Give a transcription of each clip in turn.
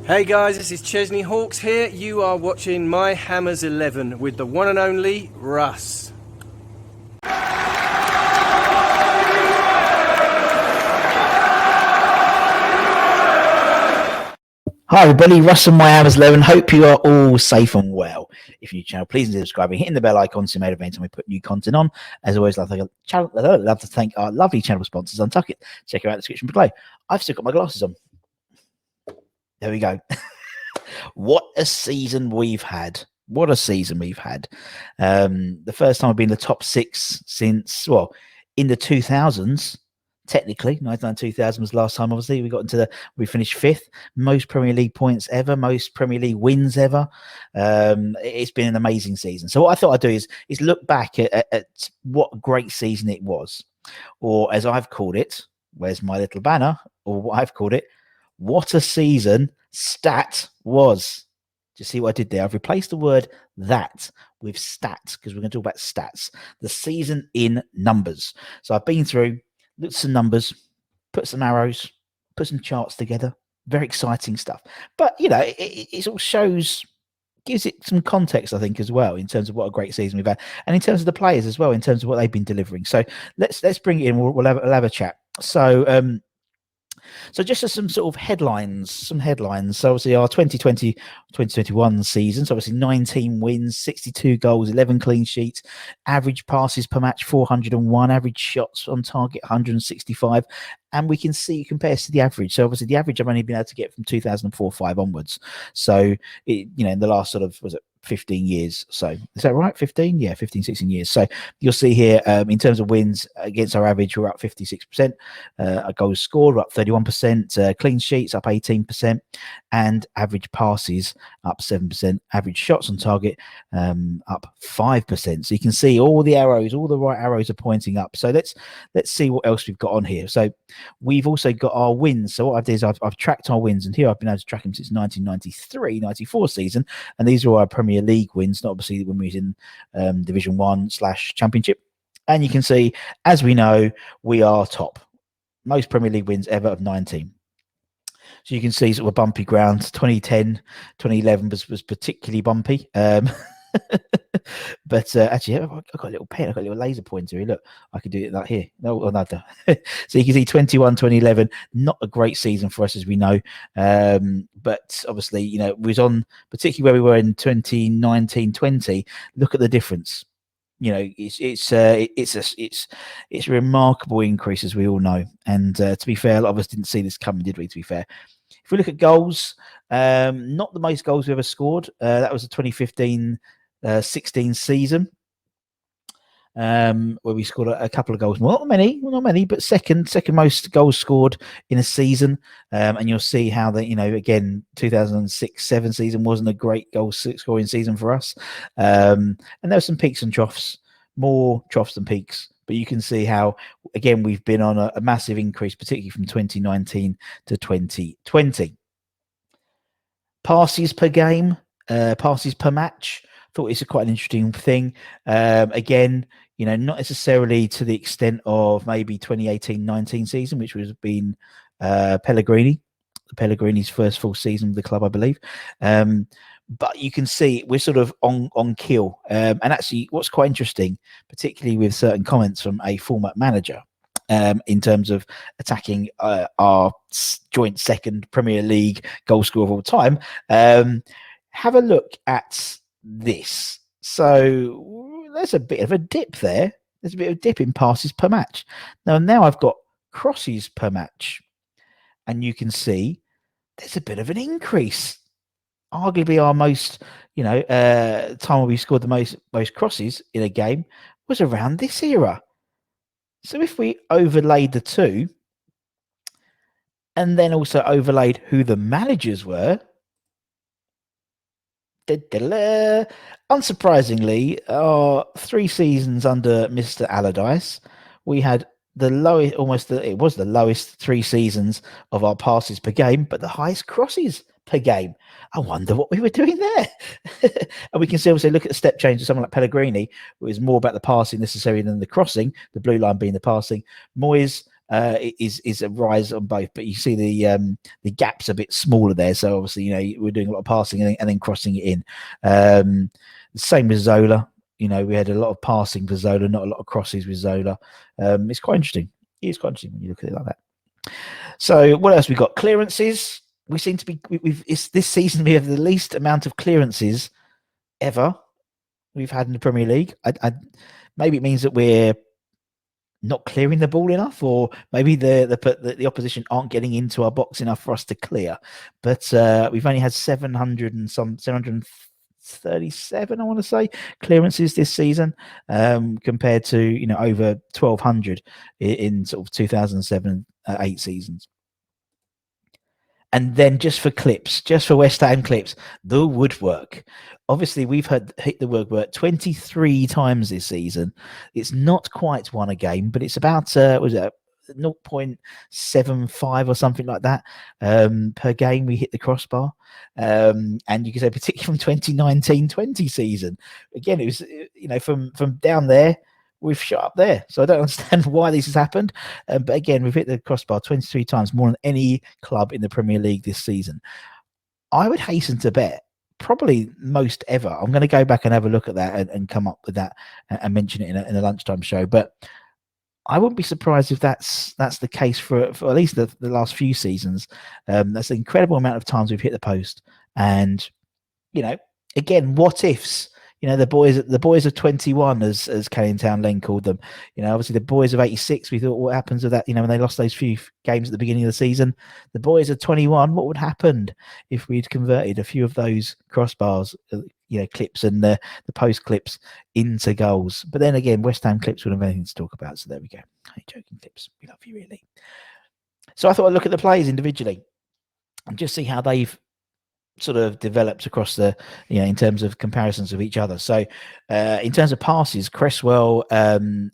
Hey guys, this is Chesney Hawks here. You are watching My Hammers 11 with the one and only Russ. Hi everybody, Russ and My Hammers 11. Hope you are all safe and well. If you're new channel, please consider subscribing, hitting the bell icon so you may events when we put new content on. As always, love to thank our lovely channel sponsors, Untuck It. Check out the description below. I've still got my glasses on. There we go. What a season we've had. What a season we've had. The first time I've been in the top six since, well, in the 2000s. Technically, 99-2000 was last time. Obviously, we finished fifth, most Premier League points ever, most Premier League wins ever. It's been an amazing season. So what I thought I'd do is look back at what a great season it was, or as I've called it, where's my little banner, or what I've called it, what a season stat was. Do you see what I did there? I've replaced the word that with stats because we're going to talk about stats, the season in numbers. So I've been through, looked at some numbers, put some arrows, put some charts together. Very exciting stuff. But, you know, it sort of shows, gives it some context, I think, as well, in terms of what a great season we've had. And in terms of the players as well, in terms of what they've been delivering. So let's bring it in. We'll have a chat. So just as some sort of headlines, So obviously our 2020-2021 season, so obviously 19 wins, 62 goals, 11 clean sheets, average passes per match 401, average shots on target 165. And we can see it compares to the average. So obviously the average I've only been able to get from 2004-05 onwards. So, in the last sort of, was it 15 years? So is that right? 15? Yeah, 15, 16 years. So you'll see here, in terms of wins against our average, we're up 56%. Goals scored, we're up 31%. Clean sheets up 18%. And average passes up 7%. Average shots on target up 5%. So you can see all the arrows, all the right arrows are pointing up. So let's see what else we've got on here. So we've also got our wins. So what I've done is I've tracked our wins, and here I've been able to track them since 1993-94 season, and these are our Premier League wins, not obviously when we was in Division 1/Championship. And you can see, as we know, we are top. Most Premier League wins ever of 19. So you can see sort of a bumpy ground. 2010, 2011 was particularly bumpy. But actually, I've got a little pen. I've got a little laser pointer here. Look, I could do it like here. No, another. So you can see 2011, not a great season for us, as we know. But obviously, we was on, particularly where we were in 2019-20. Look at the difference. It's a remarkable increase, as we all know. And to be fair, a lot of us didn't see this coming, did we? To be fair, if we look at goals, not the most goals we ever scored. That was the 2015-16 season, where we scored a couple of goals. Well, not many, but second most goals scored in a season. And you'll see how that, again, 2006-07 season wasn't a great goal scoring season for us. And there were some peaks and troughs, more troughs than peaks. But you can see how, again, we've been on a massive increase, particularly from 2019 to 2020. Passes per game, passes per match. Thought it's quite an interesting thing. Again, not necessarily to the extent of maybe 2018-19 season, which was been Pellegrini's first full season with the club, I believe. But you can see we're sort of on kill. And actually, what's quite interesting, particularly with certain comments from a former manager, in terms of attacking our joint second Premier League goal scorer of all time, have a look at this. So there's a bit of a dip there. There's a bit of a dip in passes per match. Now I've got crosses per match, and you can see there's a bit of an increase. Arguably our most, time we scored the most crosses in a game was around this era. So if we overlaid the two, and then also overlaid who the managers were, unsurprisingly, 3 seasons under Mr. Allardyce, we had the lowest, it was the lowest 3 seasons of our passes per game, but the highest crosses per game. I wonder what we were doing there. And we can see, also look at the step change of someone like Pellegrini, who is more about the passing necessarily than the crossing, the blue line being the passing. Moyes, is a rise on both, but you see the gaps a bit smaller there. So obviously, we're doing a lot of passing and then crossing it in. Same with Zola. We had a lot of passing for Zola, not a lot of crosses with Zola. It's quite interesting. It's quite interesting when you look at it like that. So what else we got? Clearances. We seem to be this season we have the least amount of clearances ever we've had in the Premier League. Maybe it means that we're not clearing the ball enough, or maybe the opposition aren't getting into our box enough for us to clear. But we've only had 737, I want to say, clearances this season, compared to over 1,200 in sort of 2007-8 seasons. And then just for West Ham clips, the woodwork. Obviously, we've hit the woodwork 23 times this season. It's not quite won a game, but it's about 0.75 or something like that per game we hit the crossbar. And you can say particularly from 2019-20 season. Again, it was from down there, we've shot up there. So I don't understand why this has happened. But again, we've hit the crossbar 23 times, more than any club in the Premier League this season. I would hasten to bet probably most ever. I'm going to go back and have a look at that and come up with that and mention it in a lunchtime show. But I wouldn't be surprised if that's the case for at least the last few seasons. That's an incredible amount of times we've hit the post. And, again, what ifs? The boys of 21, as Canning Town Lane called them. Obviously the boys of 86, we thought, what happens with that? When they lost those few games at the beginning of the season. The boys of 21, what would happen if we'd converted a few of those crossbars, clips and the post clips into goals? But then again, West Ham clips wouldn't have anything to talk about. So there we go. Hey, joking clips. We love you, really. So I thought I'd look at the players individually and just see how they've sort of developed across the in terms of comparisons of each other. So in terms of passes, Cresswell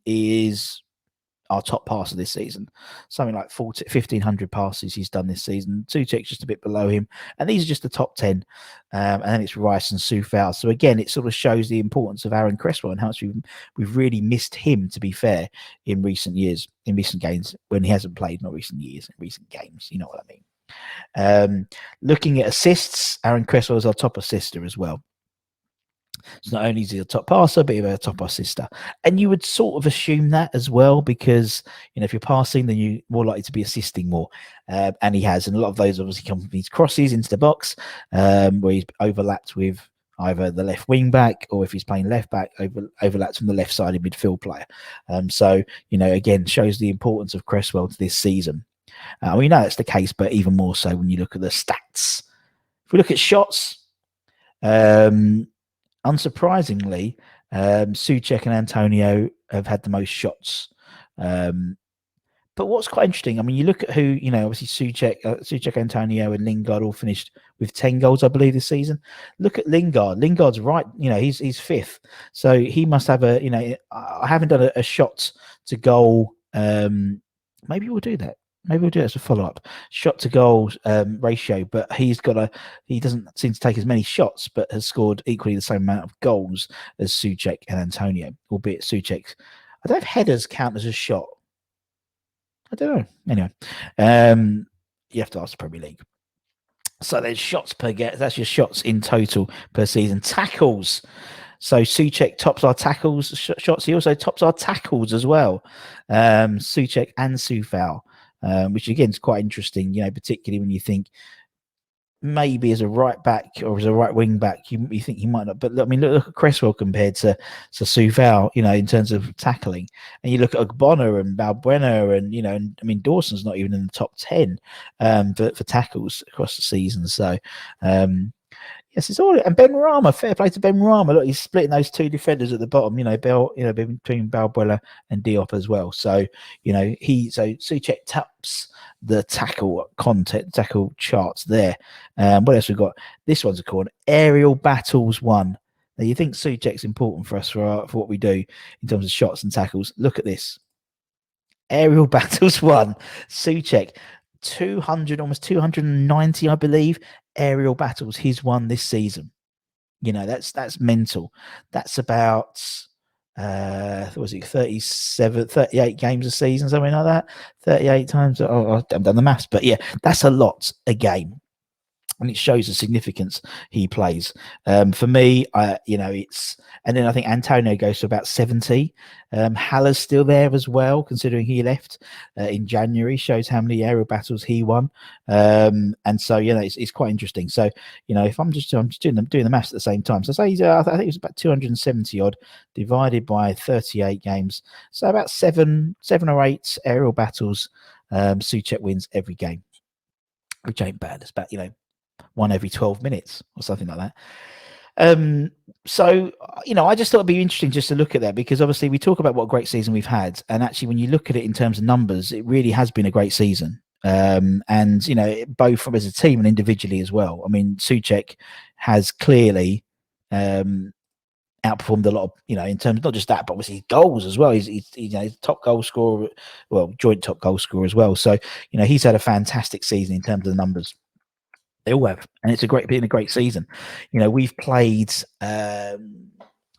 is our top passer this season, something like 1,500 passes he's done this season. Souček's just a bit below him, and these are just the top 10, and then it's Rice and Soufal. So again, it sort of shows the importance of Aaron Cresswell and how much we've really missed him, to be fair, in recent years, in recent games when he hasn't played, not recent years, in recent games, you know what I mean. Looking at assists, Aaron Cresswell is our top assister as well. So not only is he a top passer, but he's a top assister. And you would sort of assume that as well, because if you're passing, then you're more likely to be assisting more. And he has, and a lot of those obviously come from these crosses into the box, where he's overlapped with either the left wing back, or if he's playing left back, overlaps from the left sided midfield player. So again, shows the importance of Cresswell to this season. We know that's the case, but even more so when you look at the stats. If we look at shots, unsurprisingly, Souček and Antonio have had the most shots. But what's quite interesting, I mean, you look at who, obviously Souček, Antonio, and Lingard all finished with 10 goals, I believe, this season. Look at Lingard. Lingard's right, he's fifth. So he must have I haven't done a shot to goal. Maybe we'll do that. Maybe we'll do it as a follow-up. Shot to goal ratio, but he doesn't seem to take as many shots, but has scored equally the same amount of goals as Souček and Antonio, albeit Souček. I don't know if headers count as a shot. I don't know. Anyway, you have to ask the Premier League. So there's shots per game. That's your shots in total per season. Tackles. So Souček tops our tackles shots. He also tops our tackles as well. Souček and Soufal. Which again is quite interesting, particularly when you think maybe as a right back or as a right wing back, you think he might not. But I mean, look at Cresswell compared to Soufal, in terms of tackling, and you look at Ogbonna and Balbuena, and and I mean Dawson's not even in the top 10 for tackles across the season. So. Yes, it's all. And Ben Rama, fair play to Ben Rama. Look, he's splitting those two defenders at the bottom. Between Balbuena and Diop as well. So Souček taps the tackle charts there. What else we got? This one's called Aerial Battles 1. Now you think Souček's important for us for what we do in terms of shots and tackles? Look at this. Aerial Battles 1. Souček. 200, almost 290, I believe, aerial battles he's won this season. That's mental. That's about was it 37, 38 games a season, something like that? 38 times. Oh, I haven't done the maths, but yeah, that's a lot a game. And it shows the significance he plays. For me, it's, and then I think Antonio goes to about 70. Haller's still there as well, considering he left in January. Shows how many aerial battles he won. And so it's quite interesting. So if I'm just doing the maths at the same time. So say he's I think it was about 270 odd divided by 38 games. So about seven or eight aerial battles. Souček wins every game, which ain't bad. It's about one every 12 minutes or something like that. So I just thought it'd be interesting just to look at that, because obviously we talk about what a great season we've had, and actually when you look at it in terms of numbers, it really has been a great season. And both from as a team and individually as well. I mean, Souček has clearly outperformed a lot of, in terms, not just that, but obviously goals as well. He's top goal scorer, well, joint top goal scorer as well. So, he's had a fantastic season in terms of the numbers. They all have, and it's been a great season. We've played, I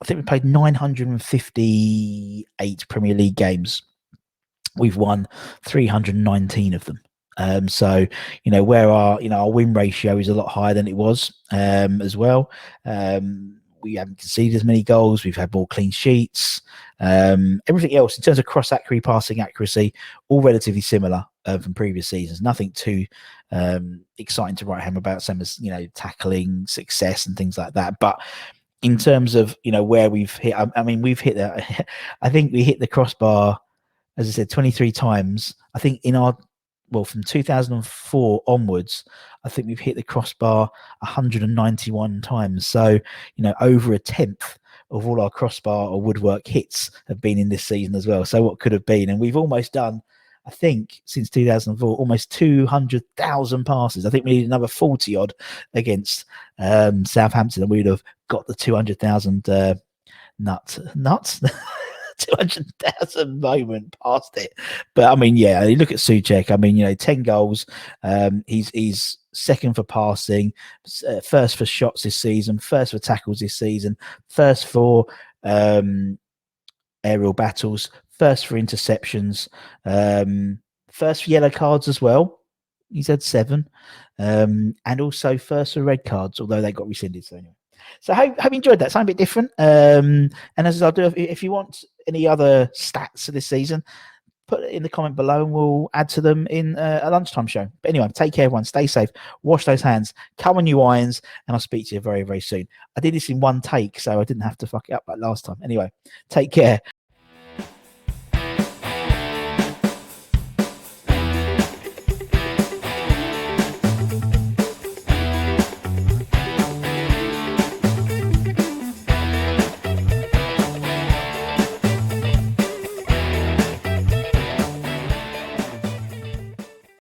think we played 958 Premier League games. We've won 319 of them. So where our win ratio is a lot higher than it was as well. We haven't conceded as many goals. We've had more clean sheets. Everything else in terms of cross accuracy, passing accuracy, all relatively similar from previous seasons. Nothing too exciting to write home about, same as tackling success and things like that. But in terms of where we've hit, I mean we've hit that. I think we hit the crossbar, as I said, 23 times. I think from 2004 onwards, I think we've hit the crossbar 191 times. So, over a tenth of all our crossbar or woodwork hits have been in this season as well. So what could have been? And we've almost done, I think, since 2004, almost 200,000 passes. I think we need another 40 odd against Southampton, and we'd have got the 200,000 nuts. 200,000 moment past it. But I mean, yeah, you look at Souček. I mean, 10 goals. He's second for passing, first for shots this season, first for tackles this season, first for aerial battles, first for interceptions, first for yellow cards as well. He's had 7, and also first for red cards, although they got rescinded. So anyway. So hope you enjoyed that. Something a bit different. And as I'll do, if you want any other stats of this season, put it in the comment below and we'll add to them in a lunchtime show. But anyway, take care, everyone. Stay safe. Wash those hands. Come on, you irons. And I'll speak to you very, very soon. I did this in one take, so I didn't have to fuck it up like last time. Anyway, take care.